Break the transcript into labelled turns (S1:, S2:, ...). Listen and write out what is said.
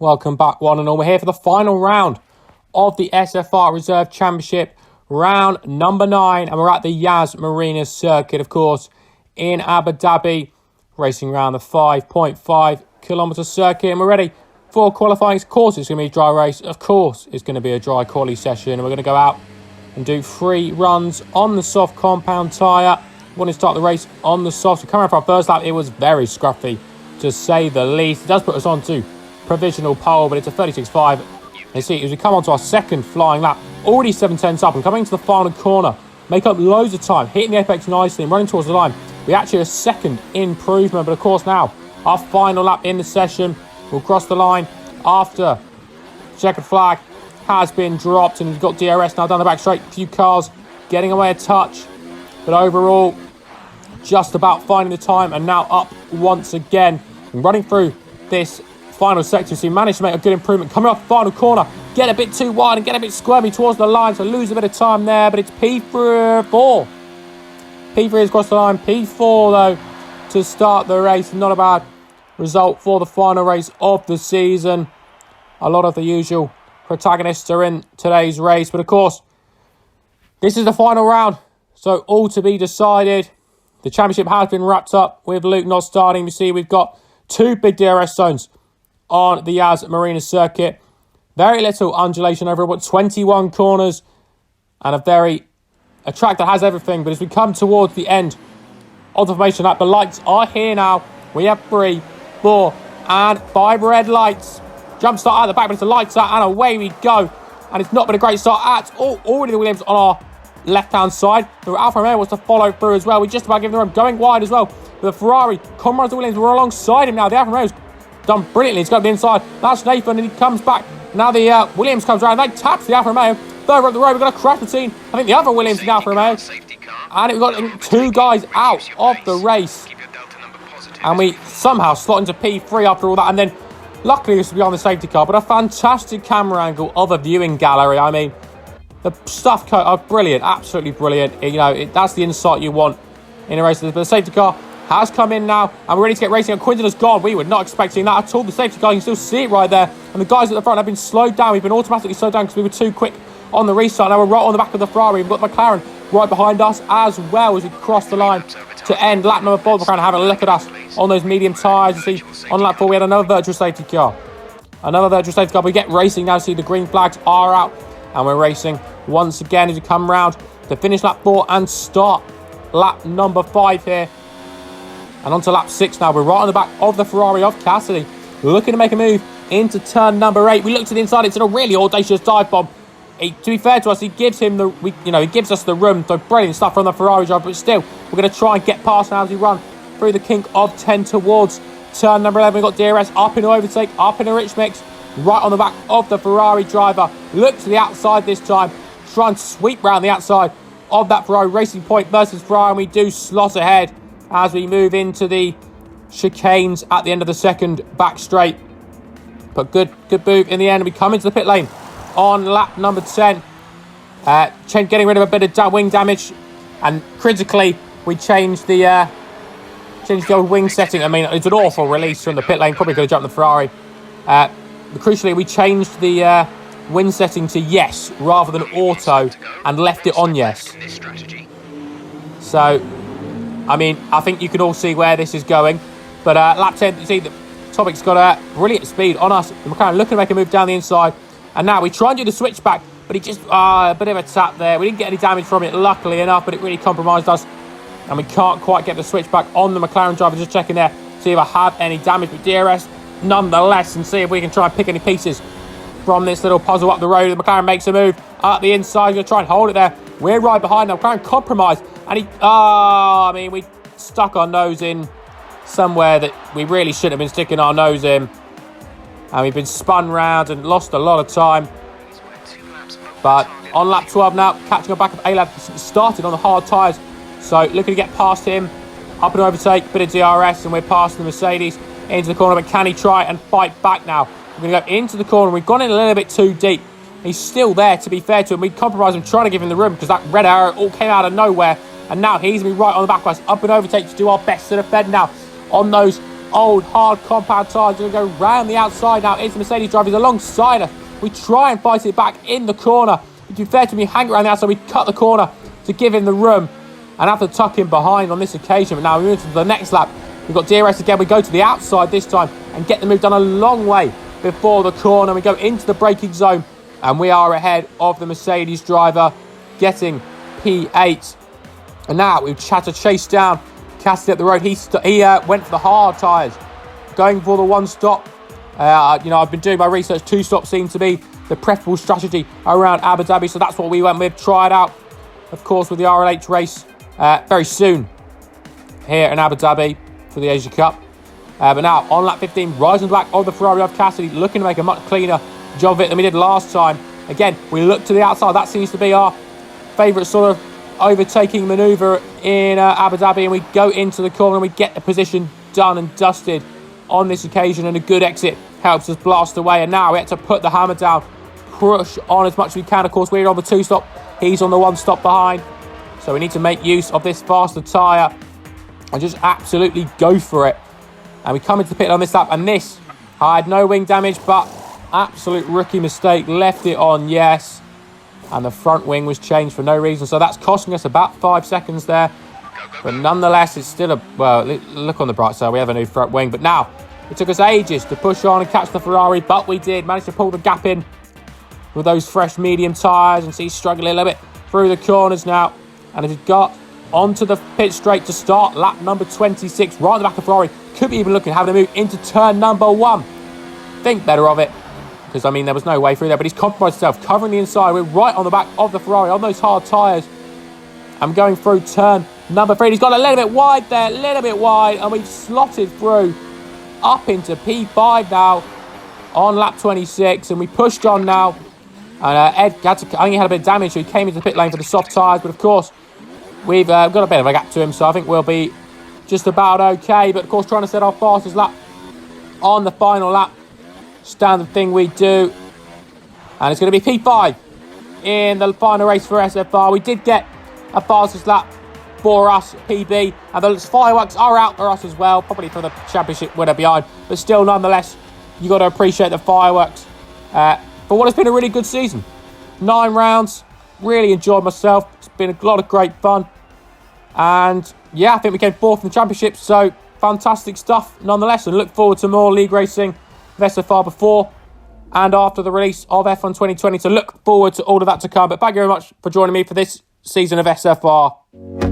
S1: Welcome back, one and all. We're here for the final round of the SFR Reserve Championship, round number 9. And we're at the Yas Marina Circuit, of course, in Abu Dhabi, racing around the 5.5 kilometre circuit. And we're ready for qualifying. Of course, it's going to be a dry race. Of course, it's going to be a dry quali session. And we're going to go out and do 3 runs on the soft compound tyre. We want to start the race on the soft. So coming up for our first lap, it was very scruffy, to say the least. It does put us on to provisional pole, but it's a 36.5. And see, as we come on to our second flying lap, already 7/10 up and coming into the final corner, make up loads of time, hitting the apex nicely and running towards the line. We actually have a second improvement, but of course now, our final lap in the session, we'll cross the line after checkered flag has been dropped, and we've got DRS now down the back straight. A few cars getting away a touch, but overall, just about finding the time, and now up once again, and running through this final sector. So he managed to make a good improvement. Coming off the final corner, get a bit too wide and get a bit squirmy towards the line, so lose a bit of time there, but it's P4. P3 has crossed the line. P4, though, to start the race. Not a bad result for the final race of the season. A lot of the usual protagonists are in today's race, but of course, this is the final round, so all to be decided. The championship has been wrapped up with Luke not starting. You see, we've got 2 big DRS zones on the Yas Marina Circuit. Very little undulation over about 21 corners, and a track that has everything. But as we come towards the end of the formation lap, the lights are here now. We have 3, 4, and 5 red lights. Jump start at the back, but it's a lights out, and away we go. And it's not been a great start at all. Already the Williams on our left-hand side. The Alfa Romeo wants to follow through as well. We just about give them a run, going wide as well. The Ferrari, comrades of Williams, we're alongside him now. The Alfa Romeo's done brilliantly. He's got the inside. That's Nathan, and he comes back. Now the Williams comes around. They taps the Alfa Romeo. Further up the road, we've got a crash between, I think, the other Williams and the Alfa Romeo. And we've got 2 guys out of the race. And we somehow slot into P3 after all that. And then, luckily, this will be on the safety car. But a fantastic camera angle of a viewing gallery. I mean, the stuff coat are brilliant. Absolutely brilliant. You know, that's the insight you want in a race. But the safety car has come in now, and we're ready to get racing. And Quinton has gone. We were not expecting that at all. The safety car, you can still see it right there. And the guys at the front have been slowed down. We've been automatically slowed down because we were too quick on the restart. Now we're right on the back of the Ferrari. We've got the McLaren right behind us as well as we cross the line to end lap number 4. We're kind of having a look at us on those medium tyres. You see, on lap 4, we had another virtual safety car. We get racing now. See, the green flags are out, and we're racing once again as we come round to finish lap 4 and start lap number 5 here. And on to lap 6 now. We're right on the back of the Ferrari of Cassio, looking to make a move into turn number 8. We look to the inside. It's a really audacious dive bomb. To be fair to us, he gives us the room. So brilliant stuff from the Ferrari driver. But still, we're going to try and get past now as we run through the kink of 10 towards turn number 11. We've got DRS up in an overtake, up in a rich mix, right on the back of the Ferrari driver. Look to the outside this time. Try and sweep round the outside of that Ferrari. Racing Point versus Ferrari, and we do slot ahead as we move into the chicanes at the end of the second back straight. But good move in the end. We come into the pit lane on lap number 10. Getting rid of a bit of wing damage. And critically, we changed the old wing setting. I mean, it's an awful release from the pit lane. Probably could have jumped the Ferrari. But crucially, we changed the wing setting to yes rather than auto and left it on yes. So, I mean, I think you can all see where this is going. But lap 10, you see the Topic's got a brilliant speed on us. We're kind of looking to make a move down the inside. And now we try and do the switchback, but he just, a bit of a tap there. We didn't get any damage from it, luckily enough, but it really compromised us. And we can't quite get the switchback on the McLaren driver. Just checking there, see if I have any damage with DRS nonetheless, and see if we can try and pick any pieces from this little puzzle up the road. The McLaren makes a move up the inside. He's going to try and hold it there. We're right behind them. McLaren compromised. And we stuck our nose in somewhere that we really shouldn't have been sticking our nose in. And we've been spun round and lost a lot of time. But on lap 12 now, catching up back of A-Lab, started on the hard tyres. So looking to get past him, up and overtake, bit of DRS, and we're past the Mercedes into the corner. But can he try and fight back now? We're going to go into the corner. We've gone in a little bit too deep. He's still there, to be fair to him. We compromised him, trying to give him the room because that red arrow all came out of nowhere. And now he's going to be right on the back of us, up and overtake to do our best to defend now on those old hard compound tyres. Going to go round the outside now. It's the Mercedes drivers alongside us. We try and fight it back in the corner. To be fair to me, hang around the outside. We cut the corner to give him the room and have to tuck him behind on this occasion. But now we move to the next lap. We've got DRS again. We go to the outside this time and get the move done a long way before the corner. We go into the braking zone and we are ahead of the Mercedes driver, getting P8. And now we've had to chase down Cassio up the road. He went for the hard tyres, going for the one stop. I've been doing my research. 2 stops seem to be the preferable strategy around Abu Dhabi, so that's what we went with. Tried out, of course, with the RLH race very soon here in Abu Dhabi for the Asia Cup. But now on lap 15, rising back of the Ferrari of Cassio, looking to make a much cleaner job of it than we did last time. Again, we look to the outside. That seems to be our favourite sort of overtaking manoeuvre in Abu Dhabi, and we go into the corner and we get the position done and dusted on this occasion, and a good exit helps us blast away. And now we have to put the hammer down, push on as much as we can. Of course, we're on the 2 stop, he's on the 1 stop behind, so we need to make use of this faster tyre and just absolutely go for it. And we come into the pit on this lap, and this, I had no wing damage, but absolute rookie mistake, left it on, yes. And the front wing was changed for no reason. So that's costing us about 5 seconds there. But nonetheless, it's still look on the bright side, we have a new front wing. But now, it took us ages to push on and catch the Ferrari, but we did manage to pull the gap in with those fresh medium tyres, and see he's struggling a little bit through the corners now. And as he got onto the pit straight to start lap number 26, right on the back of Ferrari, could be even looking, having to move into turn number 1. Think better of it, because, I mean, there was no way through there. But he's compromised himself, covering the inside. We're right on the back of the Ferrari, on those hard tyres. I'm going through turn number 3. He's got a little bit wide there, and we've slotted through up into P5 now on lap 26. And we pushed on now. And Ed only had a bit of damage, so he came into the pit lane for the soft tyres. But, of course, we've got a bit of a gap to him, so I think we'll be just about okay. But, of course, trying to set our fastest lap on the final lap. Standard thing we do. And it's going to be P5 in the final race for SFR. We did get a fastest lap for us, PB, and the fireworks are out for us as well, probably for the championship winner behind, but still, nonetheless, you got to appreciate the fireworks for what has been a really good season. 9 rounds, really enjoyed myself. It's been a lot of great fun, and yeah, I think we came 4th in the championship, so fantastic stuff nonetheless, and look forward to more league racing of SFR before and after the release of F1 2020, so look forward to all of that to come. But thank you very much for joining me for this season of SFR.